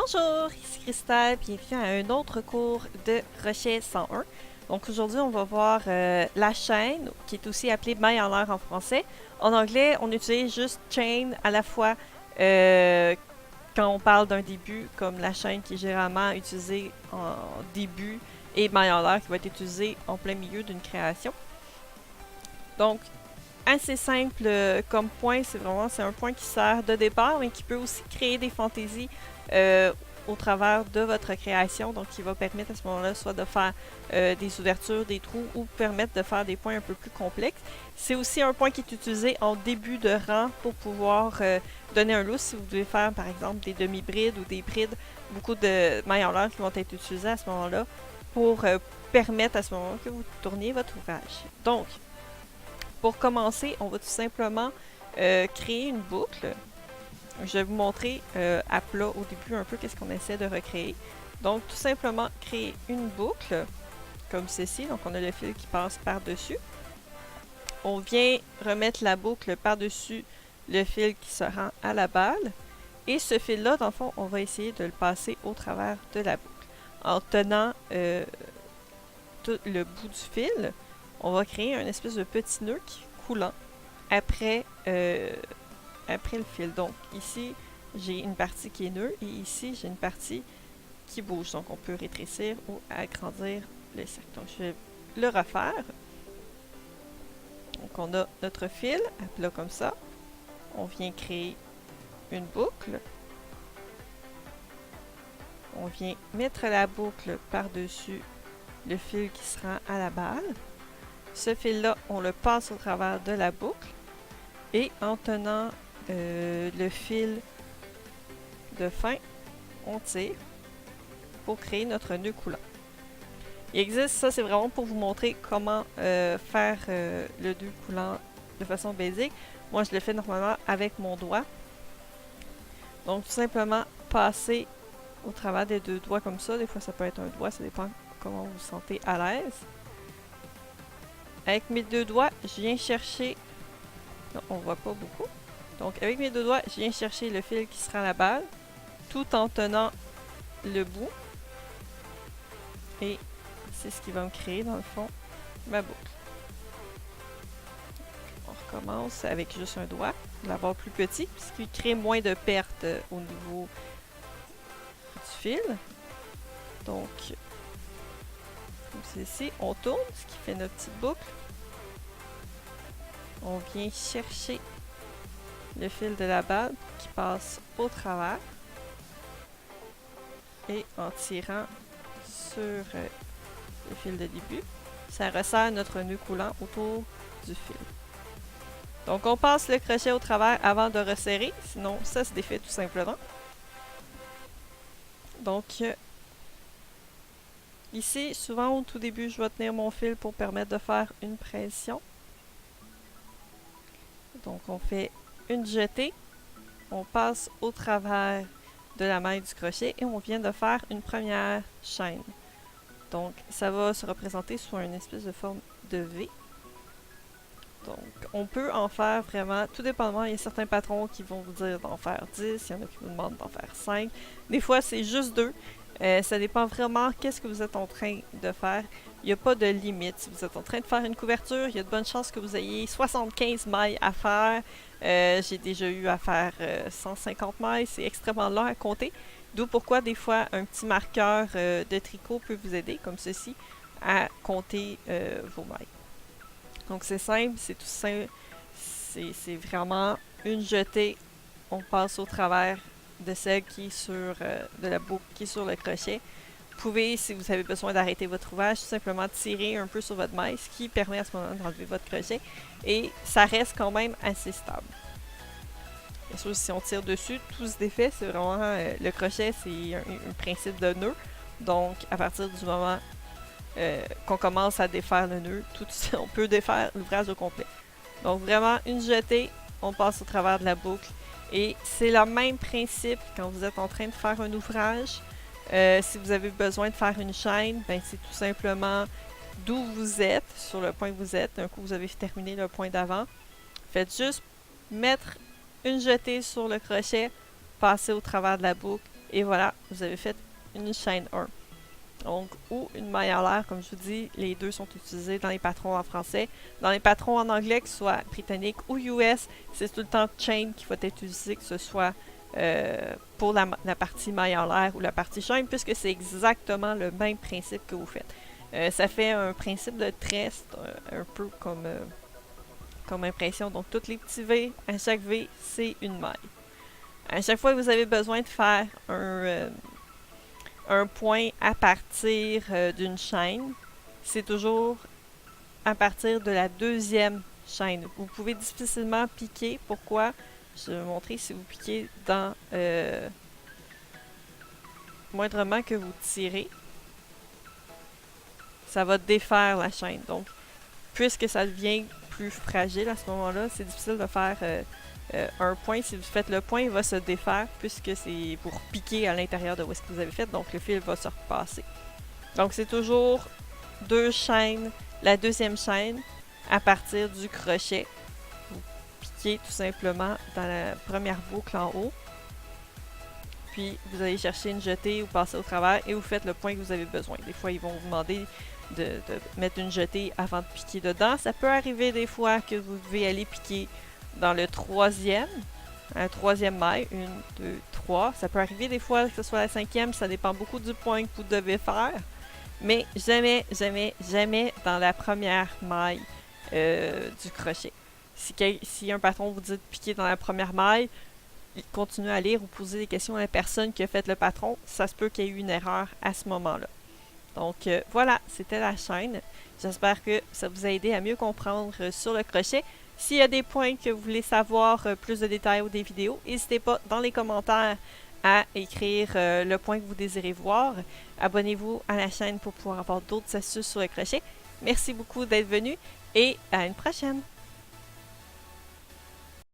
Bonjour, ici Christelle, bienvenue à un autre cours de Crochet 101. Donc aujourd'hui, on va voir la chaîne, qui est aussi appelée maille en l'air en français. En anglais, on utilise juste chain à la fois quand on parle d'un début, comme la chaîne qui est généralement utilisée en début, et maille en l'air qui va être utilisée en plein milieu d'une création. Donc, assez simple comme point, c'est un point qui sert de départ, mais qui peut aussi créer des fantaisies au travers de votre création, donc qui va permettre à ce moment-là soit de faire des ouvertures, des trous, ou permettre de faire des points un peu plus complexes. C'est aussi un point qui est utilisé en début de rang pour pouvoir donner un look si vous devez faire par exemple des demi-brides ou des brides, beaucoup de mailles en l'air qui vont être utilisées à ce moment-là pour permettre à ce moment-là que vous tourniez votre ouvrage. Donc, pour commencer, on va tout simplement créer une boucle. Je vais vous montrer à plat au début un peu qu'est-ce qu'on essaie de recréer. Donc, tout simplement créer une boucle, comme ceci. Donc, on a le fil qui passe par-dessus. On vient remettre la boucle par-dessus le fil qui se rend à la balle. Et ce fil-là, dans le fond, on va essayer de le passer au travers de la boucle. En tenant tout le bout du fil, on va créer un espèce de petit nœud qui est coulant après le fil. Donc ici, j'ai une partie qui est nœud et ici, j'ai une partie qui bouge. Donc on peut rétrécir ou agrandir le cercle. Donc je vais le refaire. Donc on a notre fil à plat comme ça. On vient créer une boucle. On vient mettre la boucle par-dessus le fil qui se rend à la balle. Ce fil-là, on le passe au travers de la boucle et en tenant le fil de fin, on tire pour créer notre nœud coulant. Il existe, ça c'est vraiment pour vous montrer comment faire le nœud coulant de façon basique. Moi je le fais normalement avec mon doigt. Donc tout simplement passer au travers des deux doigts comme ça. Des fois ça peut être un doigt, ça dépend comment vous vous sentez à l'aise. Avec mes deux doigts, je viens chercher... Non, on voit pas beaucoup. Donc, avec mes deux doigts, je viens chercher le fil qui sera à la balle, tout en tenant le bout. Et c'est ce qui va me créer, dans le fond, ma boucle. On recommence avec juste un doigt, l'avoir plus petit, puisqu'il crée moins de pertes au niveau du fil. Donc, comme ceci, on tourne, ce qui fait notre petite boucle. On vient chercher le fil de la balle qui passe au travers et en tirant sur le fil de début, ça resserre notre nœud coulant autour du fil. Donc on passe le crochet au travers avant de resserrer, sinon ça se défait tout simplement. Donc ici, souvent au tout début, je vais tenir mon fil pour permettre de faire une pression. Donc on fait une jetée, on passe au travers de la maille du crochet et on vient de faire une première chaîne. Donc ça va se représenter sous une espèce de forme de V. Donc on peut en faire vraiment, tout dépendamment, il y a certains patrons qui vont vous dire d'en faire 10, il y en a qui vous demandent d'en faire 5. Des fois c'est juste 2. Ça dépend vraiment qu'est-ce que vous êtes en train de faire. Il n'y a pas de limite. Si vous êtes en train de faire une couverture, il y a de bonnes chances que vous ayez 75 mailles à faire. J'ai déjà eu à faire 150 mailles. C'est extrêmement long à compter. D'où pourquoi des fois un petit marqueur de tricot peut vous aider, comme ceci, à compter vos mailles. Donc c'est simple, c'est tout simple. C'est vraiment une jetée. On passe au travers de celle qui est sur de la boucle qui est sur le crochet. Vous pouvez, si vous avez besoin d'arrêter votre ouvrage, tout simplement tirer un peu sur votre maille, ce qui permet à ce moment d'enlever votre crochet. Et ça reste quand même assez stable. Bien sûr, si on tire dessus, tout se défait. C'est vraiment le crochet, c'est un principe de nœud. Donc, à partir du moment qu'on commence à défaire le nœud, on peut défaire l'ouvrage au complet. Donc, vraiment, une jetée, on passe au travers de la boucle. Et c'est le même principe quand vous êtes en train de faire un ouvrage. Si vous avez besoin de faire une chaîne, ben c'est tout simplement d'où vous êtes, sur le point que vous êtes. Un coup, vous avez terminé le point d'avant. Faites juste mettre une jetée sur le crochet, passer au travers de la boucle Et voilà, vous avez fait une chaîne 1. Donc, ou une maille en l'air, comme je vous dis, les deux sont utilisés dans les patrons en français. Dans les patrons en anglais, que ce soit britannique ou US, c'est tout le temps chain qui va être utilisé, que ce soit pour la partie maille en l'air ou la partie chaîne, puisque c'est exactement le même principe que vous faites. Ça fait un principe de tresse, un peu comme impression. Donc, tous les petits V, à chaque V, c'est une maille. À chaque fois que vous avez besoin de faire un point à partir d'une chaîne, c'est toujours à partir de la deuxième chaîne. Vous pouvez difficilement piquer. Pourquoi? Je vais vous montrer si vous piquez dans moindrement que vous tirez, ça va défaire la chaîne. Donc, puisque ça devient plus fragile à ce moment-là, c'est difficile de faire un point. Si vous faites le point, il va se défaire puisque c'est pour piquer à l'intérieur de où est-ce que vous avez fait, donc le fil va se repasser. Donc c'est toujours deux chaînes, la deuxième chaîne à partir du crochet. Vous piquez tout simplement dans la première boucle en haut, puis vous allez chercher une jetée ou passer au travers et vous faites le point que vous avez besoin. Des fois, ils vont vous demander de mettre une jetée avant de piquer dedans. Ça peut arriver des fois que vous devez aller piquer dans le troisième, un troisième maille, 1, 2, 3. Ça peut arriver des fois que ce soit la cinquième, ça dépend beaucoup du point que vous devez faire. Mais jamais, jamais, jamais dans la première maille du crochet. Si un patron vous dit de piquer dans la première maille, continuez à lire ou poser des questions à la personne qui a fait le patron. Ça se peut qu'il y ait eu une erreur à ce moment-là. Donc voilà, c'était la chaîne. J'espère que ça vous a aidé à mieux comprendre sur le crochet. S'il y a des points que vous voulez savoir plus de détails ou des vidéos, n'hésitez pas dans les commentaires à écrire le point que vous désirez voir. Abonnez-vous à la chaîne pour pouvoir avoir d'autres astuces sur le crochet. Merci beaucoup d'être venu et à une prochaine!